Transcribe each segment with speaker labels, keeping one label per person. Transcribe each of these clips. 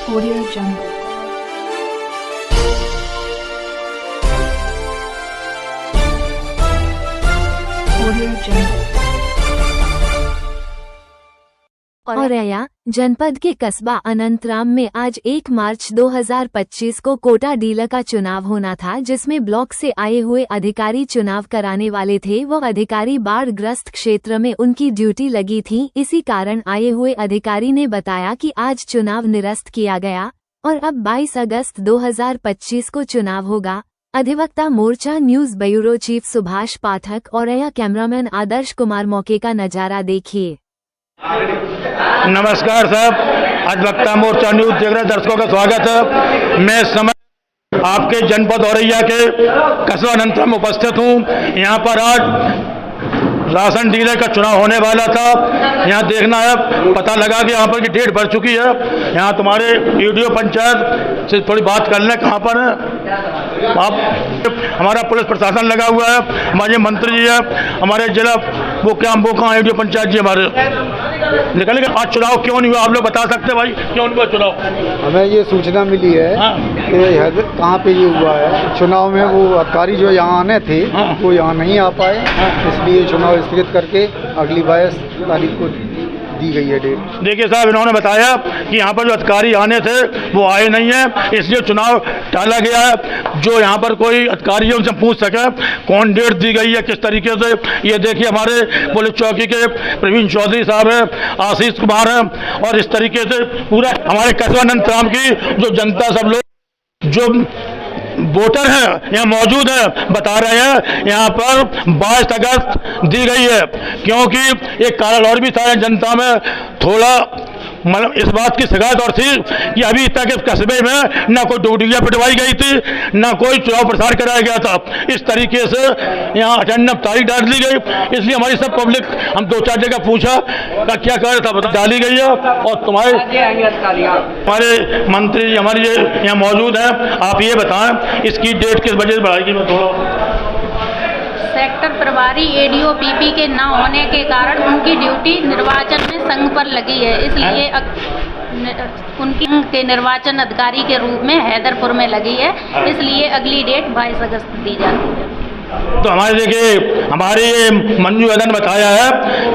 Speaker 1: Audio Jungle. Audio Jungle.
Speaker 2: Auraiya जनपद के कस्बा अनंतराम में आज 1 मार्च 2025 को कोटा डीलर का चुनाव होना था, जिसमें ब्लॉक से आए हुए अधिकारी चुनाव कराने वाले थे। वह अधिकारी बाढ़ ग्रस्त क्षेत्र में उनकी ड्यूटी लगी थी। इसी कारण आए हुए अधिकारी ने बताया कि आज चुनाव निरस्त किया गया और अब 22 अगस्त 2025 को चुनाव होगा। अधिवक्ता Morcha news bureau chief Subhash पाठक, औरैया कैमरामैन आदर्श कुमार। मौके का नजारा देखिए।
Speaker 3: नमस्कार साहब, अधिवक्ता मोर्चा न्यूज देख रहे दर्शकों का स्वागत है। मैं समय आपके जनपद औरैया के कस्बा अनंतराम उपस्थित हूँ। यहाँ पर आज राशन डीलर का चुनाव होने वाला था। यहाँ देखना है, पता लगा कि यहाँ पर की डेट बढ़ चुकी है। यहाँ तुम्हारे वीडियो पंचायत से थोड़ी बात कर लें, कहाँ पर है आप? हमारा पुलिस प्रशासन लगा हुआ है, हमारे मंत्री जी है, हमारे जिला वो कहाँ वीडियो पंचायत जी हमारे निकल गए। आज चुनाव क्यों नहीं हुआ, आप लोग बता सकते भाई क्यों नहीं हुआ चुनाव?
Speaker 4: हमें ये सूचना मिली है कि कहाँ पे ये हुआ है चुनाव में, वो अधिकारी जो यहाँ आने थे वो यहाँ नहीं आ पाए, इसलिए चुनाव स्थगित करके अगली 22 तारीख को दी गई है डेट।
Speaker 3: देखिए साहब, इन्होंने बताया कि यहाँ पर जो अधिकारी आने थे वो आए नहीं है, इसलिए चुनाव टाला गया है। जो यहाँ पर कोई अधिकारी है उनसे पूछ सके कौन डेट दी गई है, किस तरीके से। ये देखिए हमारे पुलिस चौकी के प्रवीण चौधरी साहब हैं, आशीष कुमार हैं, और इस तरीके से पूरा हमारे कस्बा अनंतराम की जो जनता, सब लोग जो वोटर हैं यहाँ मौजूद है, बता रहे हैं यहाँ पर 22 अगस्त दी गई है। क्योंकि एक कारण और भी था, जनता में थोड़ा मतलब इस बात की शिकायत और थी कि अभी तक इस कस्बे में ना कोई ड्यूटियाँ पिटवाई गई थी, ना कोई चुनाव प्रसार कराया गया था। इस तरीके से यहाँ अटेंडेंस तारीख डाल दी गई, इसलिए हमारी सब पब्लिक, हम 2-4 जगह पूछा का क्या कार्य था, बता डाली गई है। और हमारे मंत्री हमारे यहाँ मौजूद हैं, आप ये बताएं इसकी डेट किस वजह से बढ़ाएगी? मैं थोड़ा
Speaker 5: सेक्टर प्रभारी एडीओ पीपी के न होने के कारण उनकी ड्यूटी निर्वाचन में संघ पर लगी है, इसलिए उनकी के निर्वाचन अधिकारी के रूप में हैदरपुर में लगी है, इसलिए अगली डेट 22 अगस्त दी जाती है।
Speaker 3: तो हमारे देखिए हमारे मंजू अदन बताया है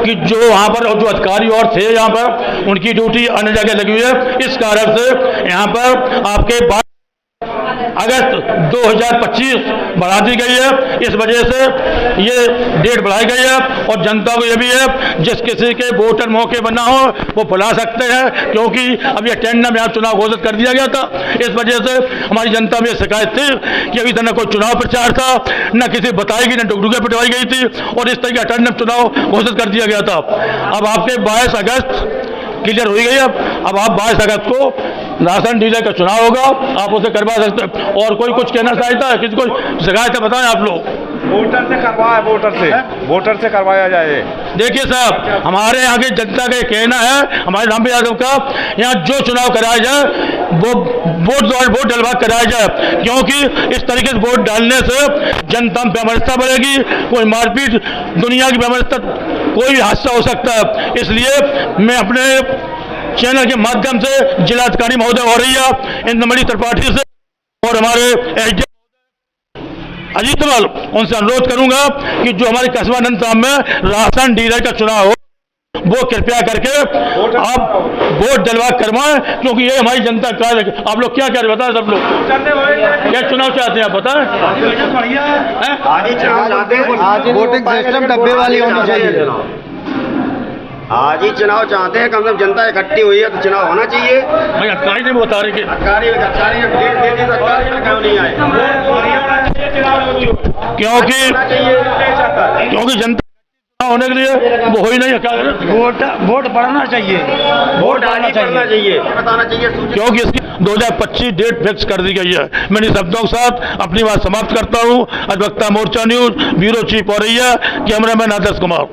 Speaker 3: कि जो वहाँ पर जो अधिकारी और थे यहाँ पर उनकी ड्यूटी अन्य जगह लगी हुई है। इस कारण से यहाँ पर आपके अगस्त 2025 बढ़ा दी गई है। इस वजह से ये डेट बढ़ाई गई है। और जनता को ये भी है, जिस किसी के वोटर मौके पर ना हो वो बुला सकते हैं, क्योंकि अभी अटेंडेंस यहाँ चुनाव घोषित कर दिया गया था। इस वजह से हमारी जनता में शिकायत थी कि अभी तक न कोई चुनाव प्रचार था, न किसी बताई गई, न डुगडुगे पिटवाई गई थी, और इस तरह के अटेंडेंस चुनाव घोषित कर दिया गया था। अब आपके 22 अगस्त क्लियर हो गई है। अब आप 22 अगस्त को राशन डीलर का चुनाव होगा, आप उसे करवा सकते हैं। और कोई कुछ कहना चाहता है, किसी को शिकायत है, बताएं आप लोग।
Speaker 6: वोटर से करवाया, वोटर से करवाया जाए।
Speaker 3: देखिए साहब, हमारे यहाँ की जनता का कहना है, हमारे राम यादव का, यहाँ जो चुनाव कराया जाए वो वोट डलवा कराया जाए, क्योंकि इस तरीके से वोट डालने से जनता में व्यवस्था बढ़ेगी। कोई मारपीट, दुनिया की व्यवस्था, कोई हादसा हो सकता है। इसलिए मैं अपने चैनल के माध्यम से जिलाधिकारी महोदय औरैया इंद्रमणि त्रिपाठी से और हमारे एसडीएम अजीत कमल, उनसे अनुरोध करूंगा कि जो हमारे कस्बा अनंतराम में राशन डीलर का चुनाव हो वो कृपया करके आप वोट डलवा करवाएं, क्योंकि ये हमारी जनता का कार्य। आप लोग क्या कह रहे बताएं, सब लोग क्या चुनाव चाहते हैं आप बताएं?
Speaker 4: वोटिंग सिस्टम डब्बे वाली होनी चाहिए।
Speaker 7: आज ही चुनाव चाहते हैं, कम से कम जनता इकट्ठी हुई है तो चुनाव होना चाहिए।
Speaker 3: भाई अधिकारी नहीं बता रहे कि
Speaker 7: अधिकारी डेट दे दी तो अधिकारी क्यों नहीं आए?
Speaker 3: क्योंकि जनता होने के लिए वो हो ही नहीं है।
Speaker 6: वोट बढ़ना चाहिए,
Speaker 7: वोट आगे बढ़ना चाहिए, बताना चाहिए,
Speaker 3: क्योंकि इसकी 2025 डेट फिक्स कर दी गई है। मैं इन शब्दों के साथ अपनी बात समाप्त करता हूँ। Adhivakta Morcha news bureau chief Auraiya, cameraman Adarsh Kumar.